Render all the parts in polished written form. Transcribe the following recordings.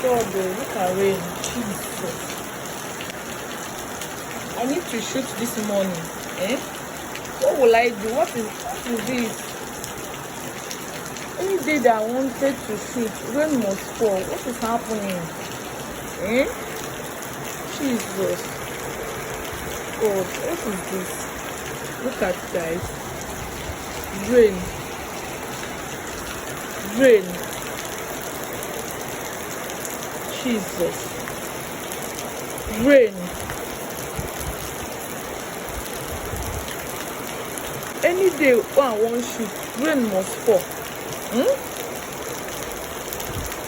God, look at rain. Jesus. I need to shoot this morning. Eh? What will I do? What is this? Any day that I wanted to shoot, rain must fall. What is happening? Eh? Jesus. God, what is this? Look at it, guys. Rain. Rain. Jesus. Rain. Any day when I want shoot, rain must fall.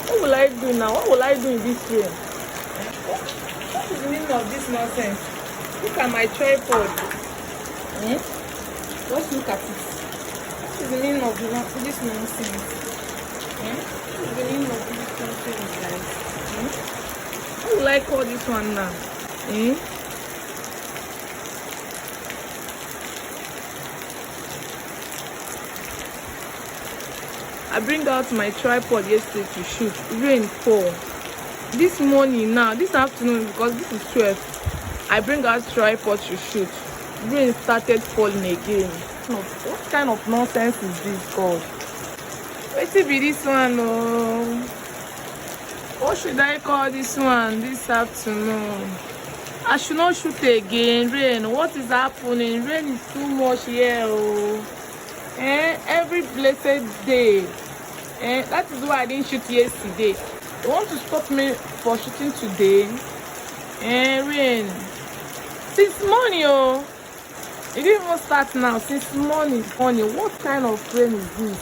What will I do now? What will I do in this rain? What is the meaning of this nonsense? Look at my tripod. Just look at it. What is the meaning of this nonsense? What is the meaning of this nonsense, guys? What will I call this one now? I bring out my tripod yesterday to shoot. Rain fall. This morning now, this afternoon, because this is 12, I bring out tripod to shoot. Rain started falling again. What kind of nonsense is this, God? Wait till be this one, oh. What should I call this one this afternoon? I should not shoot again. Rain. What is happening? Rain is too much here, oh. Every blessed day. That is why I didn't shoot yesterday. You want to stop me for shooting today? Rain. Since morning, oh. It didn't even start now. Since morning. What kind of rain is this?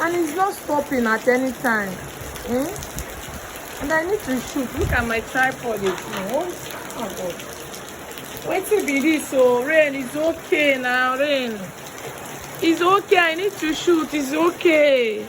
And it's not stopping at any time. And I need to shoot. Look at my tripod again. Oh God. Wait till be this, oh. Rain is okay now. Rain. It's okay. I need to shoot. It's okay.